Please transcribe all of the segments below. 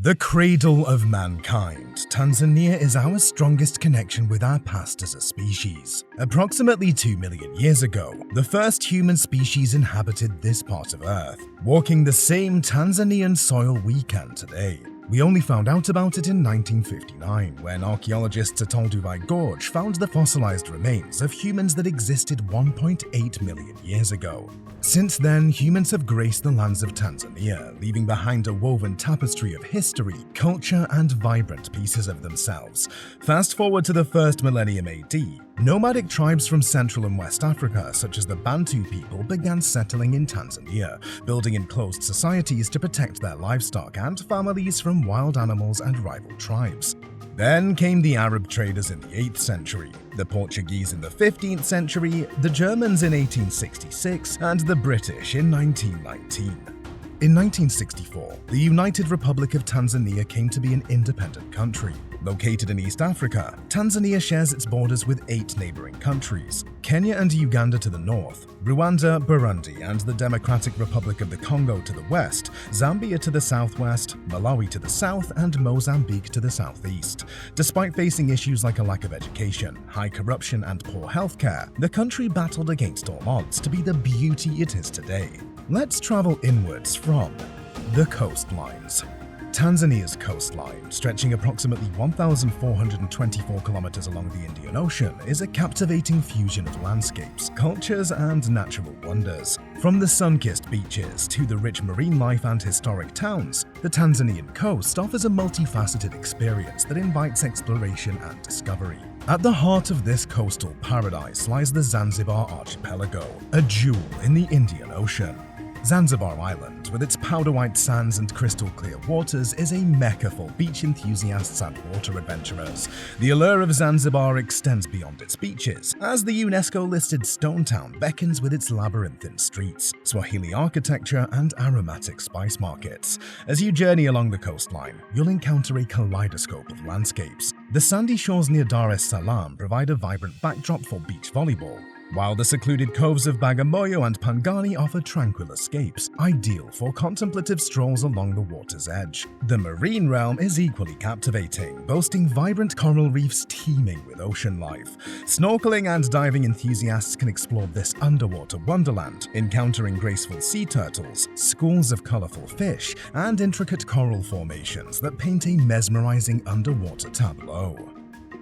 The cradle of mankind, Tanzania is our strongest connection with our past as a species. Approximately 2 million years ago, the first human species inhabited this part of Earth, walking the same Tanzanian soil we can today. We only found out about it in 1959, when archaeologists at Olduvai Gorge found the fossilized remains of humans that existed 1.8 million years ago. Since then, humans have graced the lands of Tanzania, leaving behind a woven tapestry of history, culture, and vibrant pieces of themselves. Fast forward to the first millennium AD, nomadic tribes from Central and West Africa, such as the Bantu people, began settling in Tanzania, building enclosed societies to protect their livestock and families from wild animals and rival tribes. Then came the Arab traders in the 8th century, the Portuguese in the 15th century, the Germans in 1866, and the British in 1919. In 1964, the United Republic of Tanzania came to be an independent country. Located in East Africa, Tanzania shares its borders with 8 neighboring countries: Kenya and Uganda to the north, Rwanda, Burundi, and the Democratic Republic of the Congo to the west, Zambia to the southwest, Malawi to the south, and Mozambique to the southeast. Despite facing issues like a lack of education, high corruption, and poor healthcare, the country battled against all odds to be the beauty it is today. Let's travel inwards from the coastlines. Tanzania's coastline, stretching approximately 1,424 kilometers along the Indian Ocean, is a captivating fusion of landscapes, cultures, and natural wonders. From the sun-kissed beaches to the rich marine life and historic towns, the Tanzanian coast offers a multifaceted experience that invites exploration and discovery. At the heart of this coastal paradise lies the Zanzibar archipelago, a jewel in the Indian Ocean. Zanzibar Island, with its powder-white sands and crystal-clear waters, is a mecca for beach enthusiasts and water adventurers. The allure of Zanzibar extends beyond its beaches, as the UNESCO-listed Stone Town beckons with its labyrinthine streets, Swahili architecture, and aromatic spice markets. As you journey along the coastline, you'll encounter a kaleidoscope of landscapes. The sandy shores near Dar es Salaam provide a vibrant backdrop for beach volleyball, while the secluded coves of Bagamoyo and Pangani offer tranquil escapes, ideal for contemplative strolls along the water's edge. The marine realm is equally captivating, boasting vibrant coral reefs teeming with ocean life. Snorkeling and diving enthusiasts can explore this underwater wonderland, encountering graceful sea turtles, schools of colorful fish, and intricate coral formations that paint a mesmerizing underwater tableau.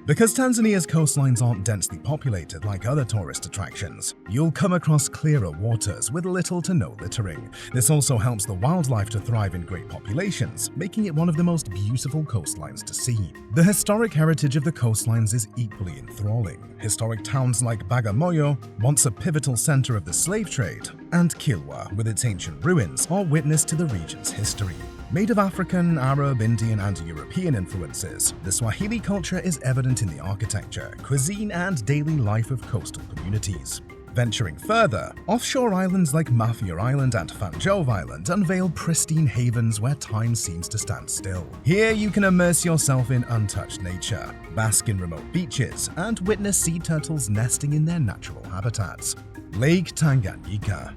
Because Tanzania's coastlines aren't densely populated like other tourist attractions, you'll come across clearer waters with little to no littering. This also helps the wildlife to thrive in great populations, making it one of the most beautiful coastlines to see. The historic heritage of the coastlines is equally enthralling. Historic towns like Bagamoyo, once a pivotal center of the slave trade, and Kilwa, with its ancient ruins, are witness to the region's history. Made of African, Arab, Indian, and European influences, the Swahili culture is evident in the architecture, cuisine, and daily life of coastal communities. Venturing further, offshore islands like Mafia Island and Fanjove Island unveil pristine havens where time seems to stand still. Here you can immerse yourself in untouched nature, bask in remote beaches, and witness sea turtles nesting in their natural habitats. Lake Tanganyika.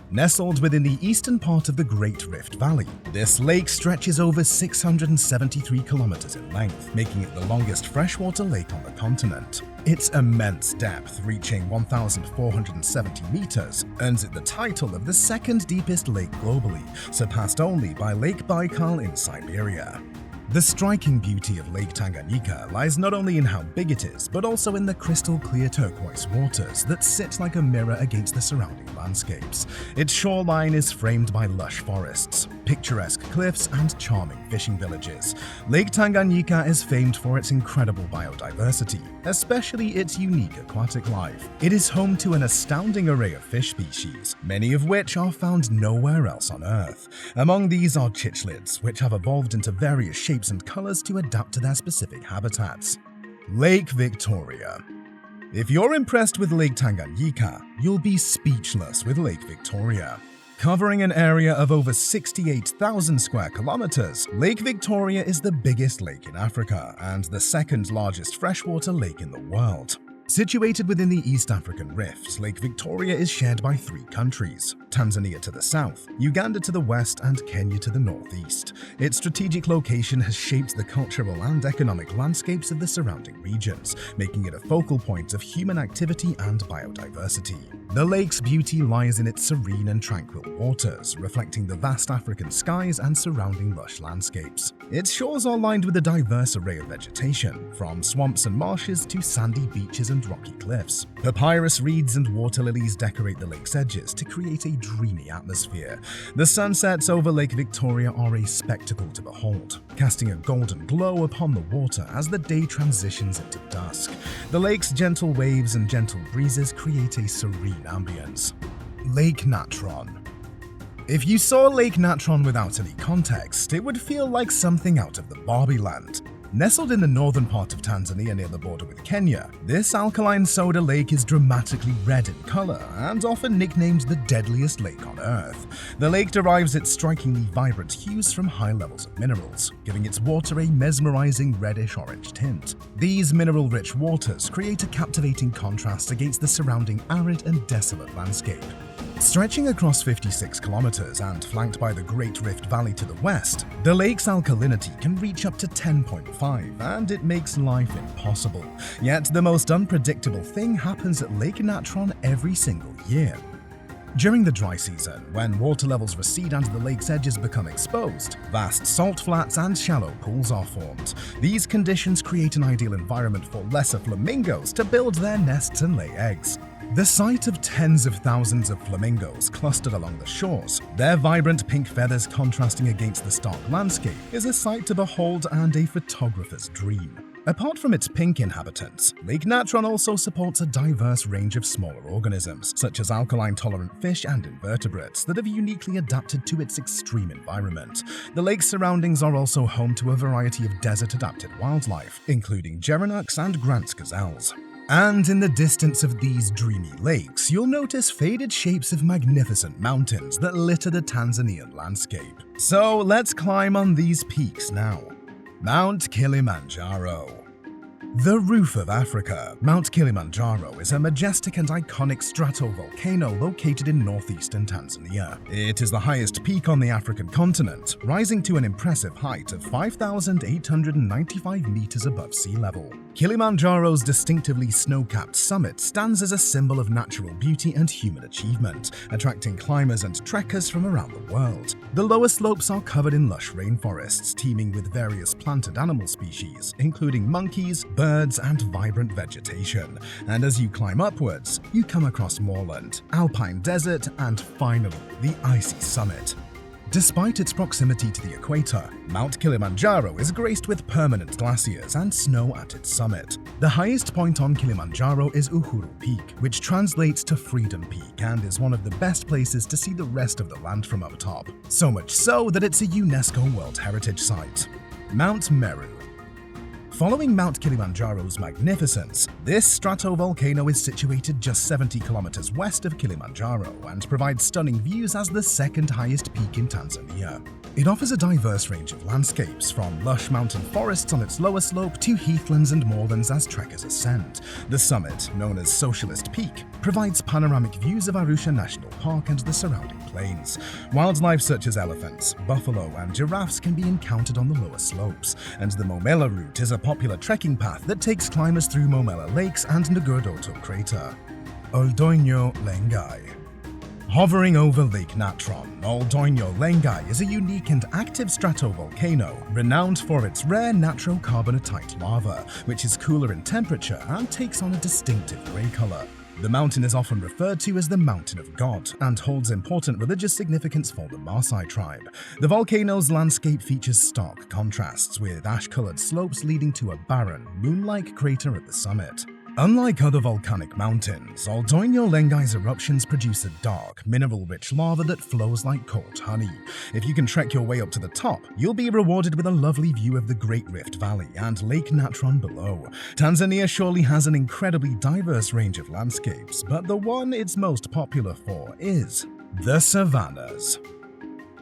Nestled within the eastern part of the Great Rift Valley, this lake stretches over 673 kilometers in length, making it the longest freshwater lake on the continent. Its immense depth, reaching 1,470 meters, earns it the title of the second deepest lake globally, surpassed only by Lake Baikal in Siberia. The striking beauty of Lake Tanganyika lies not only in how big it is, but also in the crystal-clear turquoise waters that sit like a mirror against the surrounding landscapes. Its shoreline is framed by lush forests, picturesque cliffs, and charming fishing villages. Lake Tanganyika is famed for its incredible biodiversity, especially its unique aquatic life. It is home to an astounding array of fish species, many of which are found nowhere else on Earth. Among these are cichlids, which have evolved into various shapes and colors to adapt to their specific habitats. Lake Victoria. If you're impressed with Lake Tanganyika, you'll be speechless with Lake Victoria. Covering an area of over 68,000 square kilometers, Lake Victoria is the biggest lake in Africa and the second largest freshwater lake in the world. Situated within the East African Rift, Lake Victoria is shared by 3 countries: Tanzania to the south, Uganda to the west, and Kenya to the northeast. Its strategic location has shaped the cultural and economic landscapes of the surrounding regions, making it a focal point of human activity and biodiversity. The lake's beauty lies in its serene and tranquil waters, reflecting the vast African skies and surrounding lush landscapes. Its shores are lined with a diverse array of vegetation, from swamps and marshes to sandy beaches and rocky cliffs. Papyrus reeds and water lilies decorate the lake's edges to create a dreamy atmosphere. The sunsets over Lake Victoria are a spectacle to behold, casting a golden glow upon the water as the day transitions into dusk. The lake's gentle waves and gentle breezes create a serene ambience. Lake Natron. If you saw Lake Natron without any context, it would feel like something out of the Barbie land. Nestled in the northern part of Tanzania near the border with Kenya, this alkaline soda lake is dramatically red in color and often nicknamed the deadliest lake on Earth. The lake derives its strikingly vibrant hues from high levels of minerals, giving its water a mesmerizing reddish-orange tint. These mineral-rich waters create a captivating contrast against the surrounding arid and desolate landscape. Stretching across 56 kilometers and flanked by the Great Rift Valley to the west, the lake's alkalinity can reach up to 10.5, and it makes life impossible. Yet the most unpredictable thing happens at Lake Natron every single year. During the dry season, when water levels recede and the lake's edges become exposed, vast salt flats and shallow pools are formed. These conditions create an ideal environment for lesser flamingos to build their nests and lay eggs. The sight of tens of thousands of flamingos clustered along the shores, their vibrant pink feathers contrasting against the stark landscape, is a sight to behold and a photographer's dream. Apart from its pink inhabitants, Lake Natron also supports a diverse range of smaller organisms, such as alkaline-tolerant fish and invertebrates that have uniquely adapted to its extreme environment. The lake's surroundings are also home to a variety of desert-adapted wildlife, including gerenux and Grant's gazelles. And in the distance of these dreamy lakes, you'll notice faded shapes of magnificent mountains that litter the Tanzanian landscape. So let's climb on these peaks now. Mount Kilimanjaro. The roof of Africa, Mount Kilimanjaro is a majestic and iconic stratovolcano located in northeastern Tanzania. It is the highest peak on the African continent, rising to an impressive height of 5,895 meters above sea level. Kilimanjaro's distinctively snow-capped summit stands as a symbol of natural beauty and human achievement, attracting climbers and trekkers from around the world. The lower slopes are covered in lush rainforests, teeming with various plant and animal species, including monkeys, birds, and vibrant vegetation. And as you climb upwards, you come across moorland, alpine desert, and finally, the icy summit. Despite its proximity to the equator, Mount Kilimanjaro is graced with permanent glaciers and snow at its summit. The highest point on Kilimanjaro is Uhuru Peak, which translates to Freedom Peak and is one of the best places to see the rest of the land from up top. So much so that it's a UNESCO World Heritage Site. Mount Meru. Following Mount Kilimanjaro's magnificence, this stratovolcano is situated just 70 kilometers west of Kilimanjaro and provides stunning views as the second highest peak in Tanzania. It offers a diverse range of landscapes, from lush mountain forests on its lower slope to heathlands and moorlands as trekkers ascend. The summit, known as Socialist Peak, provides panoramic views of Arusha National Park and the surrounding plains. Wildlife such as elephants, buffalo, and giraffes can be encountered on the lower slopes, and the Momela route is a popular trekking path that takes climbers through Momela Lakes and Ngorongoro crater. Doinyo Lengai. Hovering over Lake Natron, Doinyo Lengai is a unique and active stratovolcano renowned for its rare natrocarbonatite lava, which is cooler in temperature and takes on a distinctive grey color. The mountain is often referred to as the Mountain of God and holds important religious significance for the Maasai Tribe. The volcano's landscape features stark contrasts, with ash-colored slopes leading to a barren, moon-like crater at the summit. Unlike other volcanic mountains, Doinyo Lengai's eruptions produce a dark, mineral-rich lava that flows like cold honey. If you can trek your way up to the top, you'll be rewarded with a lovely view of the Great Rift Valley and Lake Natron below. Tanzania surely has an incredibly diverse range of landscapes, but the one it's most popular for is the Savannas.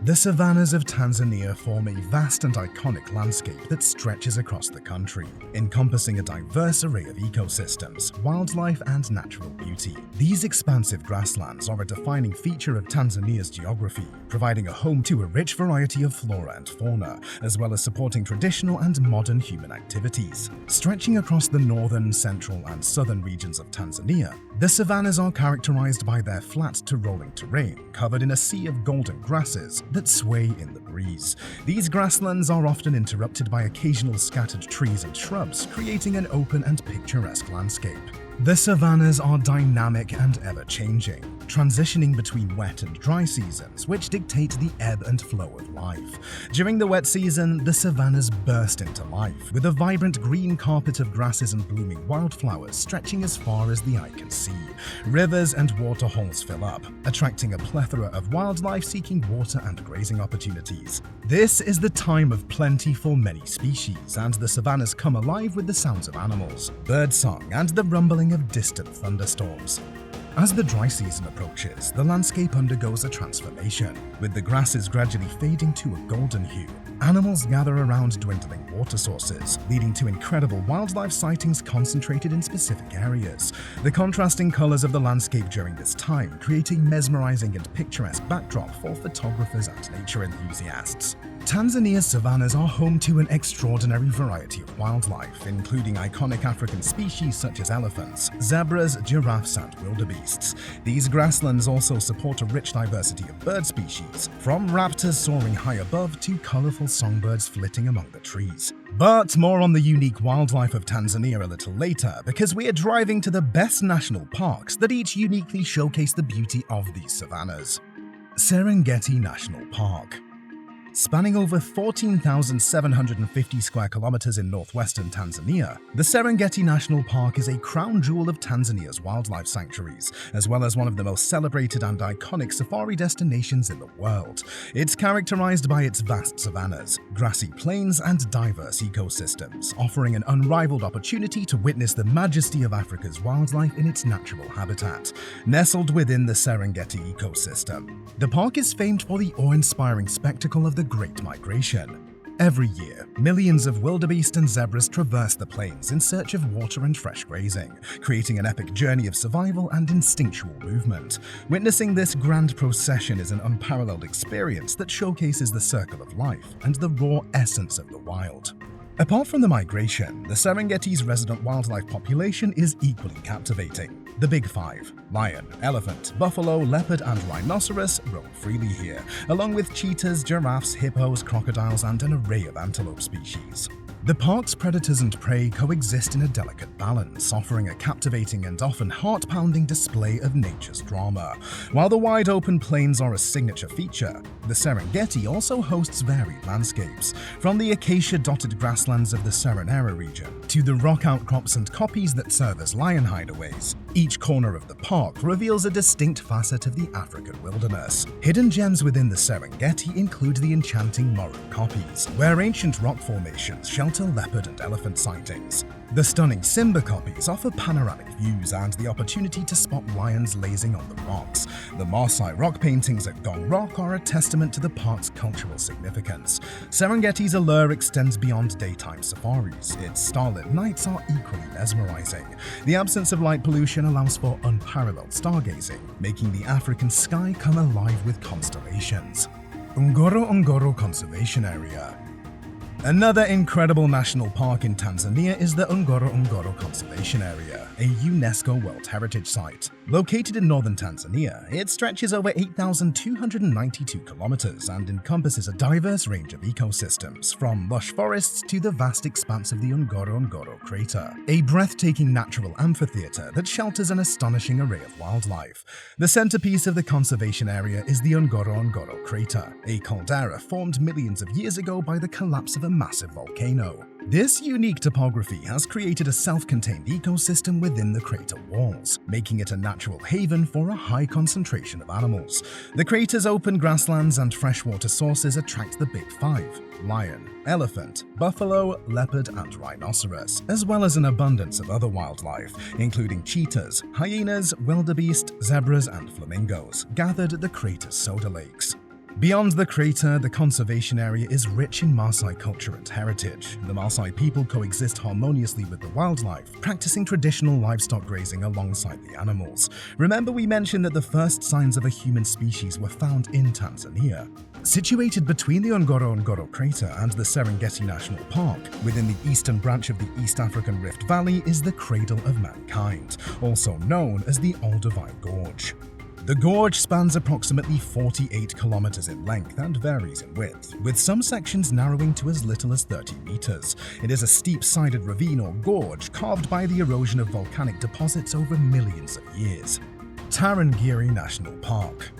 The savannas of Tanzania form a vast and iconic landscape that stretches across the country, encompassing a diverse array of ecosystems, wildlife, and natural beauty. These expansive grasslands are a defining feature of Tanzania's geography, providing a home to a rich variety of flora and fauna, as well as supporting traditional and modern human activities. Stretching across the northern, central, and southern regions of Tanzania, the savannas are characterized by their flat to rolling terrain, covered in a sea of golden grasses that sway in the breeze. These grasslands are often interrupted by occasional scattered trees and shrubs, creating an open and picturesque landscape. The savannas are dynamic and ever-changing, transitioning between wet and dry seasons, which dictate the ebb and flow of life. During the wet season, the savannas burst into life, with a vibrant green carpet of grasses and blooming wildflowers stretching as far as the eye can see. Rivers and waterholes fill up, attracting a plethora of wildlife seeking water and grazing opportunities. This is the time of plenty for many species, and the savannas come alive with the sounds of animals, birdsong, and the rumbling of distant thunderstorms. As the dry season approaches, the landscape undergoes a transformation, with the grasses gradually fading to a golden hue. Animals gather around dwindling water sources, leading to incredible wildlife sightings concentrated in specific areas. The contrasting colors of the landscape during this time create a mesmerizing and picturesque backdrop for photographers and nature enthusiasts. Tanzania's savannas are home to an extraordinary variety of wildlife, including iconic African species such as elephants, zebras, giraffes, and wildebeests. These grasslands also support a rich diversity of bird species, from raptors soaring high above to colorful songbirds flitting among the trees. But more on the unique wildlife of Tanzania a little later, because we are driving to the best national parks that each uniquely showcase the beauty of these savannas. Serengeti National Park. Spanning over 14,750 square kilometers in northwestern Tanzania, the Serengeti National Park is a crown jewel of Tanzania's wildlife sanctuaries, as well as one of the most celebrated and iconic safari destinations in the world. It's characterized by its vast savannas, grassy plains, and diverse ecosystems, offering an unrivaled opportunity to witness the majesty of Africa's wildlife in its natural habitat. Nestled within the Serengeti ecosystem, the park is famed for the awe-inspiring spectacle of the Great Migration. Every year, millions of wildebeest and zebras traverse the plains in search of water and fresh grazing, creating an epic journey of survival and instinctual movement. Witnessing this grand procession is an unparalleled experience that showcases the circle of life and the raw essence of the wild. Apart from the migration, the Serengeti's resident wildlife population is equally captivating. The Big Five – lion, elephant, buffalo, leopard, and rhinoceros – roam freely here, along with cheetahs, giraffes, hippos, crocodiles, and an array of antelope species. The park's predators and prey coexist in a delicate balance, offering a captivating and often heart-pounding display of nature's drama. While the wide open plains are a signature feature, the Serengeti also hosts varied landscapes, from the acacia-dotted grasslands of the Serengeti region to the rock outcrops and koppies that serve as lion hideaways. Each corner of the park reveals a distinct facet of the African wilderness. Hidden gems within the Serengeti include the enchanting Meru koppies, where ancient rock formations shelter leopard and elephant sightings. The stunning Simba koppies offer panoramic views and the opportunity to spot lions lazing on the rocks. The Maasai rock paintings at Gong Rock are a testament to the park's cultural significance. Serengeti's allure extends beyond daytime safaris. Its starlit nights are equally mesmerizing. The absence of light pollution allows for unparalleled stargazing, making the African sky come alive with constellations. Ngorongoro Conservation Area. Another incredible national park in Tanzania is the Ngorongoro Conservation Area, a UNESCO World Heritage Site. Located in northern Tanzania, it stretches over 8,292 kilometers and encompasses a diverse range of ecosystems, from lush forests to the vast expanse of the Ngorongoro crater, a breathtaking natural amphitheater that shelters an astonishing array of wildlife. The centerpiece of the conservation area is the Ngorongoro crater, a caldera formed millions of years ago by the collapse of a massive volcano. This unique topography has created a self-contained ecosystem within the crater walls, making it a natural haven for a high concentration of animals. The crater's open grasslands and freshwater sources attract the Big Five: lion, elephant, buffalo, leopard, and rhinoceros, as well as an abundance of other wildlife, including cheetahs, hyenas, wildebeest, zebras, and flamingos, gathered at the crater's soda lakes. Beyond the crater, the conservation area is rich in Maasai culture and heritage. The Maasai people coexist harmoniously with the wildlife, practicing traditional livestock grazing alongside the animals. Remember we mentioned that the first signs of a human species were found in Tanzania. Situated between the Ngorongoro crater and the Serengeti National Park, within the eastern branch of the East African Rift Valley is the Cradle of Mankind, also known as the Olduvai Gorge. The gorge spans approximately 48 kilometers in length and varies in width, with some sections narrowing to as little as 30 meters. It is a steep-sided ravine or gorge carved by the erosion of volcanic deposits over millions of years. Tarangire National Park.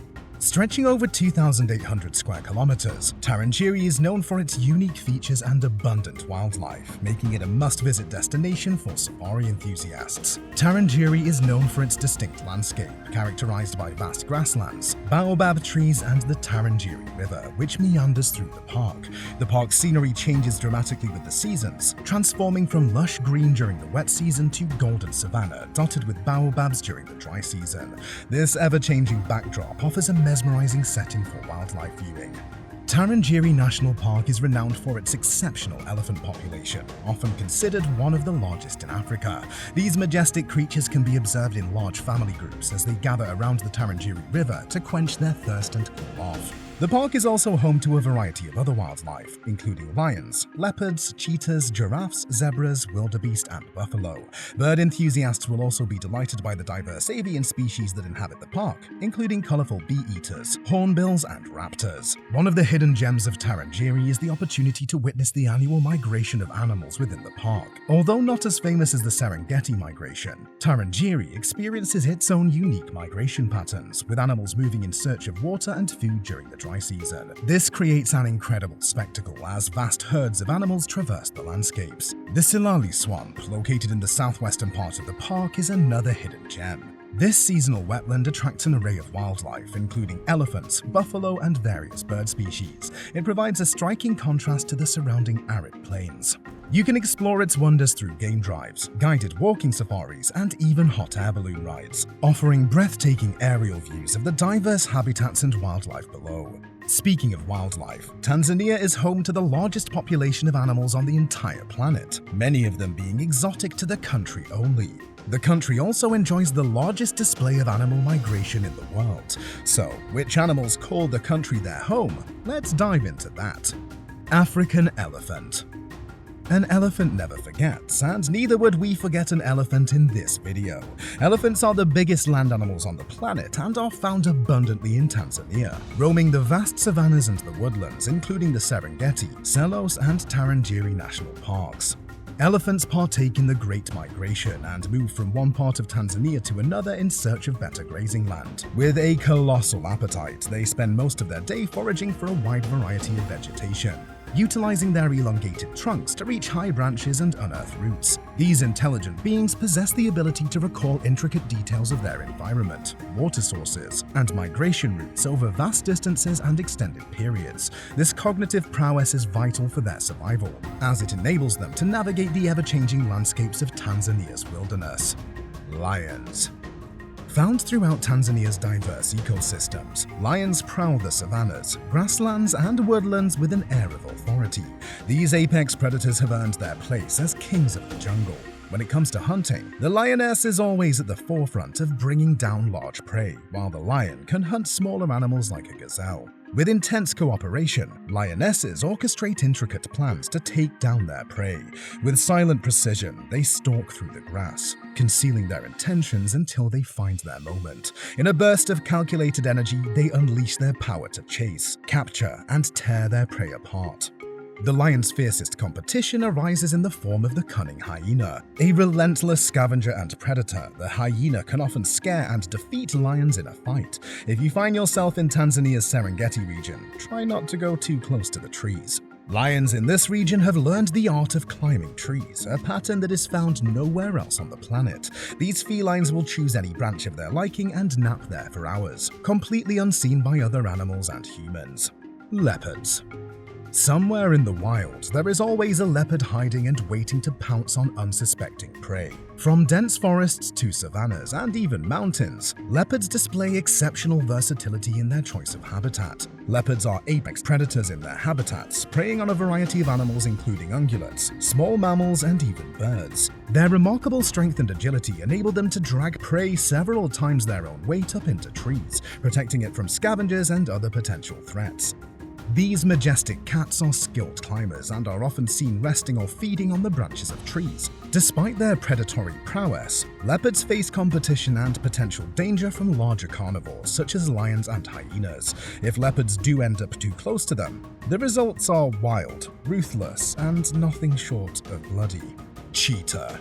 Stretching over 2,800 square kilometers, Tarangire is known for its unique features and abundant wildlife, making it a must-visit destination for safari enthusiasts. Tarangire is known for its distinct landscape, characterized by vast grasslands, baobab trees, and the Tarangire River, which meanders through the park. The park's scenery changes dramatically with the seasons, transforming from lush green during the wet season to golden savanna, dotted with baobabs during the dry season. This ever-changing backdrop offers a mesmerizing setting for wildlife viewing. Tarangire National Park is renowned for its exceptional elephant population, often considered one of the largest in Africa. These majestic creatures can be observed in large family groups as they gather around the Tarangire River to quench their thirst and cool off. The park is also home to a variety of other wildlife, including lions, leopards, cheetahs, giraffes, zebras, wildebeest, and buffalo. Bird enthusiasts will also be delighted by the diverse avian species that inhabit the park, including colorful bee-eaters, hornbills, and raptors. One of the hidden gems of Tarangire is the opportunity to witness the annual migration of animals within the park. Although not as famous as the Serengeti migration, Tarangire experiences its own unique migration patterns, with animals moving in search of water and food during the dry season. This creates an incredible spectacle as vast herds of animals traverse the landscapes. The Silali Swamp, located in the southwestern part of the park, is another hidden gem. This seasonal wetland attracts an array of wildlife, including elephants, buffalo, and various bird species. It provides a striking contrast to the surrounding arid plains. You can explore its wonders through game drives, guided walking safaris, and even hot air balloon rides, offering breathtaking aerial views of the diverse habitats and wildlife below. Speaking of wildlife, Tanzania is home to the largest population of animals on the entire planet, many of them being exotic to the country only. The country also enjoys the largest display of animal migration in the world. So, which animals call the country their home? Let's dive into that. African elephant. An elephant never forgets, and neither would we forget an elephant in this video. Elephants are the biggest land animals on the planet and are found abundantly in Tanzania, roaming the vast savannas and the woodlands, including the Serengeti, Selous, and Tarangire national parks. Elephants partake in the Great Migration and move from one part of Tanzania to another in search of better grazing land. With a colossal appetite, they spend most of their day foraging for a wide variety of vegetation, utilizing their elongated trunks to reach high branches and unearth roots. These intelligent beings possess the ability to recall intricate details of their environment, water sources, and migration routes over vast distances and extended periods. This cognitive prowess is vital for their survival, as it enables them to navigate the ever-changing landscapes of Tanzania's wilderness. Lions. Found throughout Tanzania's diverse ecosystems, lions prowl the savannas, grasslands, and woodlands with an air of authority. These apex predators have earned their place as kings of the jungle. When it comes to hunting, the lioness is always at the forefront of bringing down large prey, while the lion can hunt smaller animals like a gazelle. With intense cooperation, lionesses orchestrate intricate plans to take down their prey. With silent precision, they stalk through the grass, concealing their intentions until they find their moment. In a burst of calculated energy, they unleash their power to chase, capture, and tear their prey apart. The lion's fiercest competition arises in the form of the cunning hyena. A relentless scavenger and predator, the hyena can often scare and defeat lions in a fight. If you find yourself in Tanzania's Serengeti region, try not to go too close to the trees. Lions in this region have learned the art of climbing trees, a pattern that is found nowhere else on the planet. These felines will choose any branch of their liking and nap there for hours, completely unseen by other animals and humans. Leopards. Somewhere in the wild, there is always a leopard hiding and waiting to pounce on unsuspecting prey. From dense forests to savannas and even mountains, leopards display exceptional versatility in their choice of habitat. Leopards are apex predators in their habitats, preying on a variety of animals including ungulates, small mammals, and even birds. Their remarkable strength and agility enable them to drag prey several times their own weight up into trees, protecting it from scavengers and other potential threats. These majestic cats are skilled climbers and are often seen resting or feeding on the branches of trees. Despite their predatory prowess, leopards face competition and potential danger from larger carnivores such as lions and hyenas. If leopards do end up too close to them, the results are wild, ruthless, and nothing short of bloody. Cheetah.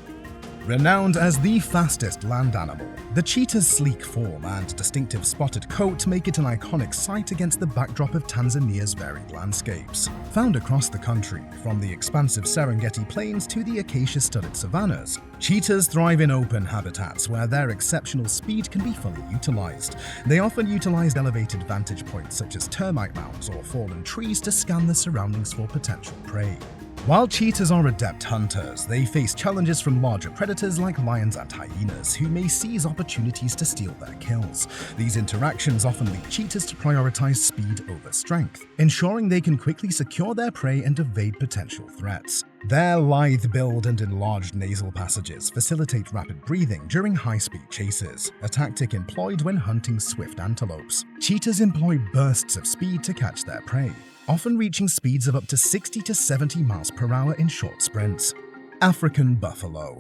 Renowned as the fastest land animal, the cheetah's sleek form and distinctive spotted coat make it an iconic sight against the backdrop of Tanzania's varied landscapes. Found across the country, from the expansive Serengeti plains to the acacia-studded savannas, cheetahs thrive in open habitats where their exceptional speed can be fully utilized. They often utilize elevated vantage points such as termite mounds or fallen trees to scan the surroundings for potential prey. While cheetahs are adept hunters, they face challenges from larger predators like lions and hyenas, who may seize opportunities to steal their kills. These interactions often lead cheetahs to prioritize speed over strength, ensuring they can quickly secure their prey and evade potential threats. Their lithe build and enlarged nasal passages facilitate rapid breathing during high-speed chases, a tactic employed when hunting swift antelopes. Cheetahs employ bursts of speed to catch their prey, often reaching speeds of up to 60 to 70 miles per hour in short sprints. African buffalo.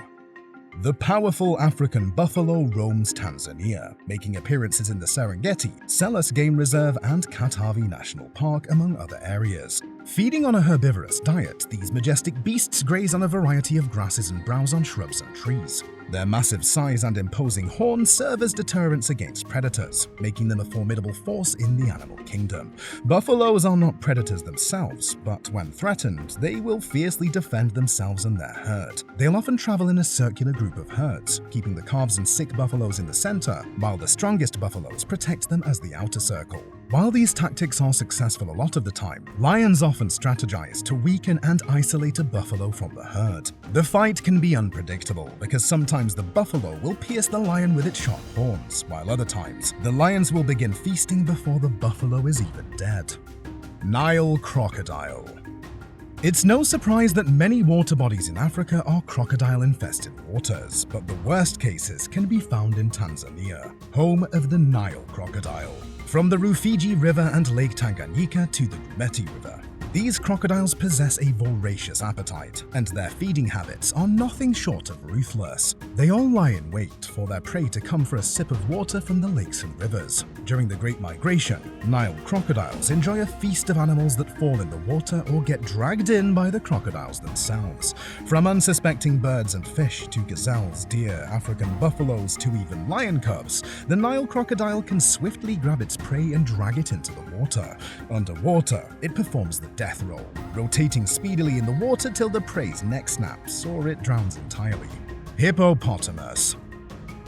The powerful African buffalo roams Tanzania, making appearances in the Serengeti, Selous Game Reserve, and Katavi National Park, among other areas. Feeding on a herbivorous diet, these majestic beasts graze on a variety of grasses and browse on shrubs and trees. Their massive size and imposing horns serve as deterrents against predators, making them a formidable force in the animal kingdom. Buffaloes are not predators themselves, but when threatened, they will fiercely defend themselves and their herd. They'll often travel in a circular group of herds, keeping the calves and sick buffaloes in the center, while the strongest buffaloes protect them as the outer circle. While these tactics are successful a lot of the time, lions often strategize to weaken and isolate a buffalo from the herd. The fight can be unpredictable because sometimes the buffalo will pierce the lion with its sharp horns, while other times, the lions will begin feasting before the buffalo is even dead. Nile Crocodile. It's no surprise that many water bodies in Africa are crocodile-infested waters, but the worst cases can be found in Tanzania, home of the Nile Crocodile. From the Rufiji River and Lake Tanganyika to the Umeti River, these crocodiles possess a voracious appetite, and their feeding habits are nothing short of ruthless. They all lie in wait for their prey to come for a sip of water from the lakes and rivers. During the Great Migration, Nile crocodiles enjoy a feast of animals that fall in the water or get dragged in by the crocodiles themselves. From unsuspecting birds and fish to gazelles, deer, African buffaloes, to even lion cubs, the Nile crocodile can swiftly grab its prey and drag it into the water. Underwater, it performs the death roll, rotating speedily in the water till the prey's neck snaps or it drowns entirely. Hippopotamus.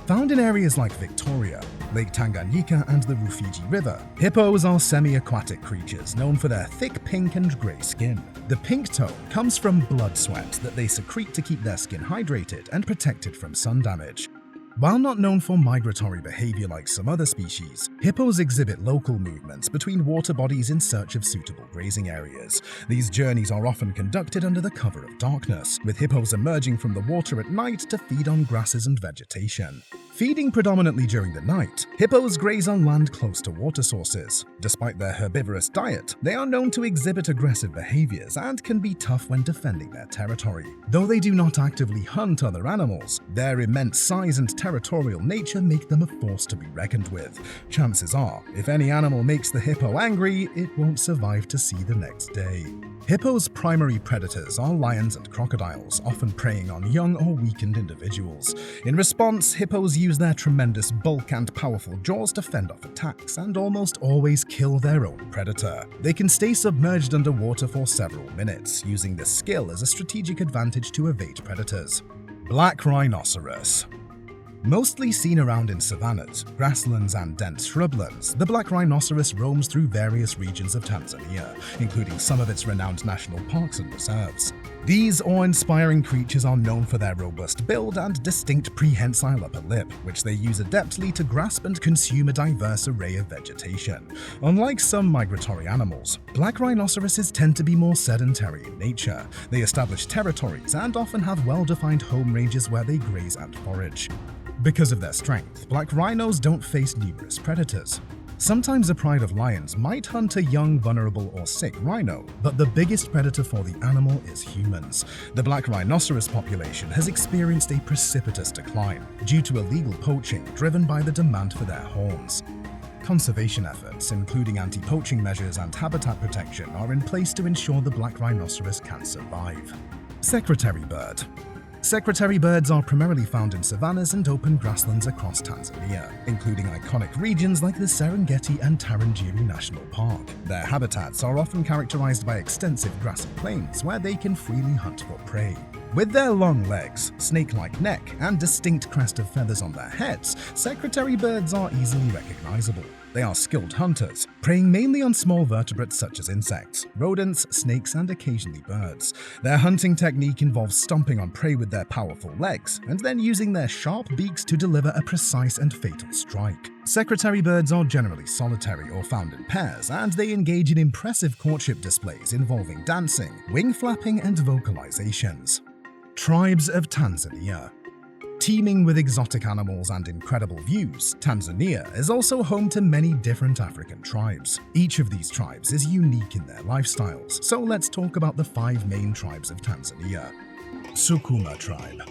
Found in areas like Victoria, Lake Tanganyika, and the Rufiji River, hippos are semi-aquatic creatures known for their thick pink and grey skin. The pink tone comes from blood sweat that they secrete to keep their skin hydrated and protected from sun damage. While not known for migratory behavior like some other species, hippos exhibit local movements between water bodies in search of suitable grazing areas. These journeys are often conducted under the cover of darkness, with hippos emerging from the water at night to feed on grasses and vegetation. Feeding predominantly during the night, hippos graze on land close to water sources. Despite their herbivorous diet, they are known to exhibit aggressive behaviors and can be tough when defending their territory. Though they do not actively hunt other animals, their immense size and territorial nature make them a force to be reckoned with. Chances are, if any animal makes the hippo angry, it won't survive to see the next day. Hippos' primary predators are lions and crocodiles, often preying on young or weakened individuals. In response, hippos use their tremendous bulk and powerful jaws to fend off attacks and almost always kill their own predator. They can stay submerged underwater for several minutes, using this skill as a strategic advantage to evade predators. Black rhinoceros. Mostly seen around in savannas, grasslands, and dense shrublands, the black rhinoceros roams through various regions of Tanzania, including some of its renowned national parks and reserves. These awe-inspiring creatures are known for their robust build and distinct prehensile upper lip, which they use adeptly to grasp and consume a diverse array of vegetation. Unlike some migratory animals, black rhinoceroses tend to be more sedentary in nature. They establish territories and often have well-defined home ranges where they graze and forage. Because of their strength, black rhinos don't face numerous predators. Sometimes a pride of lions might hunt a young, vulnerable, or sick rhino, but the biggest predator for the animal is humans. The black rhinoceros population has experienced a precipitous decline due to illegal poaching driven by the demand for their horns. Conservation efforts, including anti-poaching measures and habitat protection, are in place to ensure the black rhinoceros can survive. Secretary bird. Secretary birds are primarily found in savannas and open grasslands across Tanzania, including iconic regions like the Serengeti and Tarangire National Park. Their habitats are often characterized by extensive grassy plains where they can freely hunt for prey. With their long legs, snake-like neck, and distinct crest of feathers on their heads, secretary birds are easily recognizable. They are skilled hunters, preying mainly on small vertebrates such as insects, rodents, snakes, and occasionally birds. Their hunting technique involves stomping on prey with their powerful legs, and then using their sharp beaks to deliver a precise and fatal strike. Secretary birds are generally solitary or found in pairs, and they engage in impressive courtship displays involving dancing, wing flapping, and vocalizations. Tribes of Tanzania. Teeming with exotic animals and incredible views, Tanzania is also home to many different African tribes. Each of these tribes is unique in their lifestyles, so let's talk about the 5 main tribes of Tanzania. Sukuma Tribe.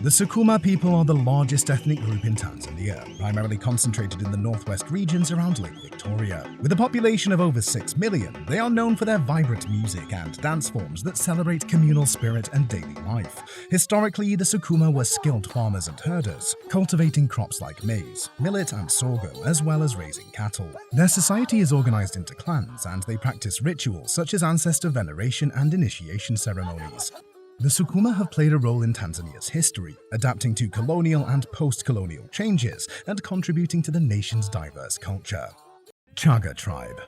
The Sukuma people are the largest ethnic group in Tanzania, primarily concentrated in the northwest regions around Lake Victoria. With a population of over 6 million, they are known for their vibrant music and dance forms that celebrate communal spirit and daily life. Historically, the Sukuma were skilled farmers and herders, cultivating crops like maize, millet, and sorghum, as well as raising cattle. Their society is organized into clans, and they practice rituals such as ancestor veneration and initiation ceremonies. The Sukuma have played a role in Tanzania's history, adapting to colonial and post-colonial changes and contributing to the nation's diverse culture. Chaga Tribe.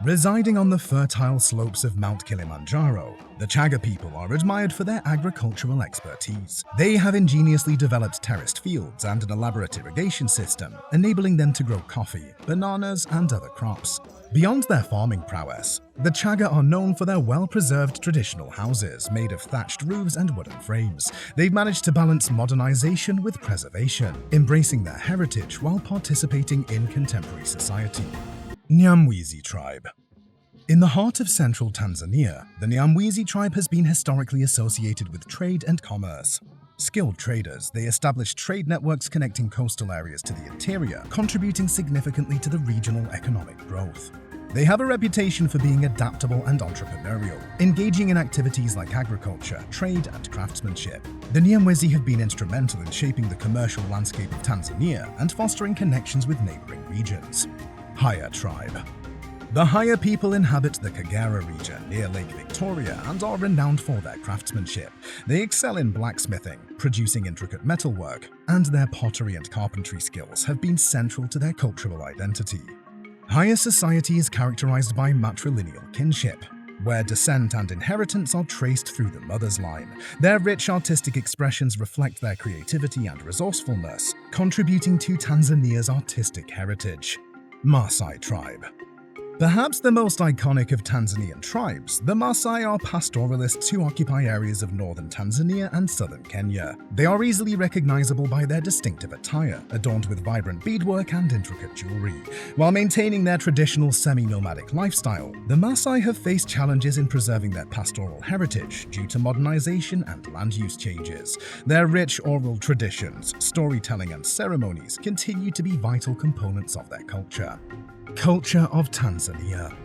Residing on the fertile slopes of Mount Kilimanjaro, the Chaga people are admired for their agricultural expertise. They have ingeniously developed terraced fields and an elaborate irrigation system, enabling them to grow coffee, bananas, and other crops. Beyond their farming prowess, the Chaga are known for their well-preserved traditional houses made of thatched roofs and wooden frames. They've managed to balance modernization with preservation, embracing their heritage while participating in contemporary society. Nyamwezi Tribe. In the heart of central Tanzania, the Nyamwezi Tribe has been historically associated with trade and commerce. Skilled traders, they established trade networks connecting coastal areas to the interior, contributing significantly to the regional economic growth. They have a reputation for being adaptable and entrepreneurial, engaging in activities like agriculture, trade, and craftsmanship. The Nyamwezi have been instrumental in shaping the commercial landscape of Tanzania and fostering connections with neighboring regions. Haya Tribe. The Haya people inhabit the Kagera region near Lake Victoria and are renowned for their craftsmanship. They excel in blacksmithing, producing intricate metalwork, and their pottery and carpentry skills have been central to their cultural identity. Haya society is characterized by matrilineal kinship, where descent and inheritance are traced through the mother's line. Their rich artistic expressions reflect their creativity and resourcefulness, contributing to Tanzania's artistic heritage. Maasai Tribe. Perhaps the most iconic of Tanzanian tribes, the Maasai are pastoralists who occupy areas of northern Tanzania and southern Kenya. They are easily recognizable by their distinctive attire, adorned with vibrant beadwork and intricate jewelry. While maintaining their traditional semi-nomadic lifestyle, the Maasai have faced challenges in preserving their pastoral heritage due to modernization and land use changes. Their rich oral traditions, storytelling, and ceremonies continue to be vital components of their culture. Culture of Tanzania.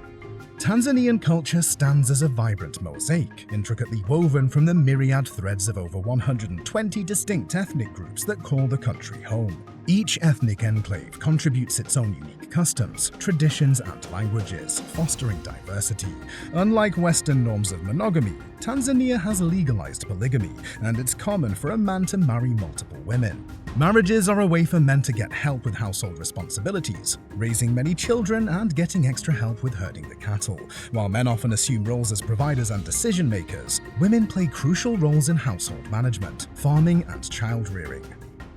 Tanzanian culture stands as a vibrant mosaic, intricately woven from the myriad threads of over 120 distinct ethnic groups that call the country home. Each ethnic enclave contributes its own unique customs, traditions, and languages, fostering diversity. Unlike Western norms of monogamy, Tanzania has legalized polygamy, and it's common for a man to marry multiple women. Marriages are a way for men to get help with household responsibilities, raising many children and getting extra help with herding the cattle. While men often assume roles as providers and decision-makers, women play crucial roles in household management, farming, and child-rearing.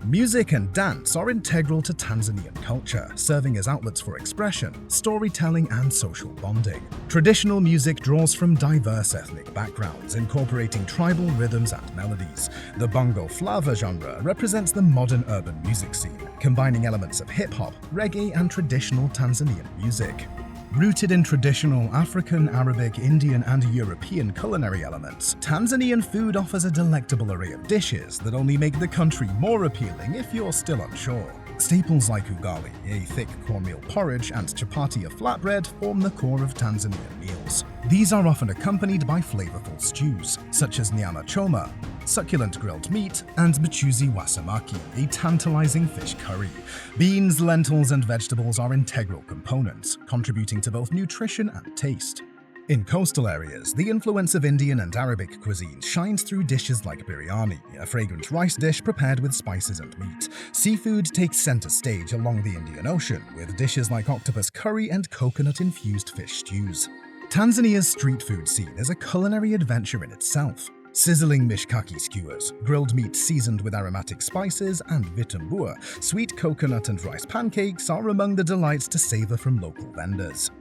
Music and dance are integral to Tanzanian culture, serving as outlets for expression, storytelling, and social bonding. Traditional music draws from diverse ethnic backgrounds, incorporating tribal rhythms and melodies. The bongo flava genre represents the modern urban music scene, combining elements of hip-hop, reggae, and traditional Tanzanian music. Rooted in traditional African, Arabic, Indian, and European culinary elements, Tanzanian food offers a delectable array of dishes that only make the country more appealing if you're still unsure. Staples like ugali, a thick cornmeal porridge, and chapati, a flatbread, form the core of Tanzanian meals. These are often accompanied by flavorful stews, such as nyama choma, succulent grilled meat, and mchuzi wa samaki, a tantalizing fish curry. Beans, lentils, and vegetables are integral components, contributing to both nutrition and taste. In coastal areas, the influence of Indian and Arabic cuisine shines through dishes like biryani, a fragrant rice dish prepared with spices and meat. Seafood takes center stage along the Indian Ocean, with dishes like octopus curry and coconut-infused fish stews. Tanzania's street food scene is a culinary adventure in itself. Sizzling mishkaki skewers, grilled meat seasoned with aromatic spices, and vitumbua, sweet coconut and rice pancakes are among the delights to savor from local vendors.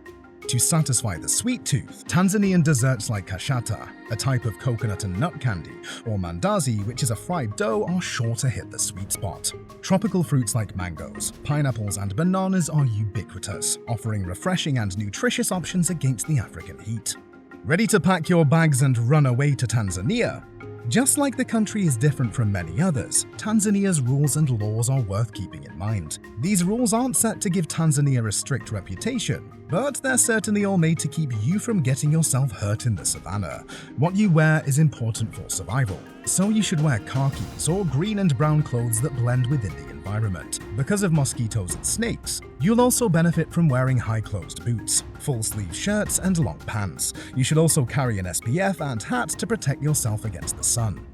To satisfy the sweet tooth, Tanzanian desserts like kashata, a type of coconut and nut candy, or mandazi, which is a fried dough, are sure to hit the sweet spot. Tropical fruits like mangoes, pineapples, and bananas are ubiquitous, offering refreshing and nutritious options against the African heat. Ready to pack your bags and run away to Tanzania? Just like the country is different from many others, Tanzania's rules and laws are worth keeping in mind. These rules aren't set to give Tanzania a strict reputation, but they're certainly all made to keep you from getting yourself hurt in the savannah. What you wear is important for survival, so you should wear khakis or green and brown clothes that blend within the environment. Because of mosquitoes and snakes, you'll also benefit from wearing high-closed boots, full-sleeve shirts, and long pants. You should also carry an SPF and hat to protect yourself against the sun.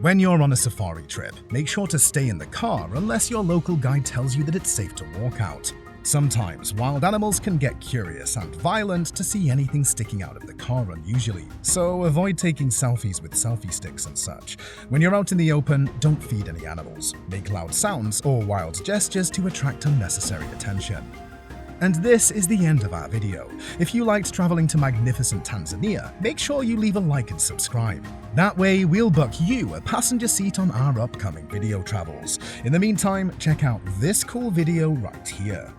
When you're on a safari trip, make sure to stay in the car unless your local guide tells you that it's safe to walk out. Sometimes, wild animals can get curious and violent to see anything sticking out of the car unusually, so avoid taking selfies with selfie sticks and such. When you're out in the open, don't feed any animals, make loud sounds or wild gestures to attract unnecessary attention. And this is the end of our video. If you liked traveling to magnificent Tanzania, make sure you leave a like and subscribe. That way, we'll book you a passenger seat on our upcoming video travels. In the meantime, check out this cool video right here.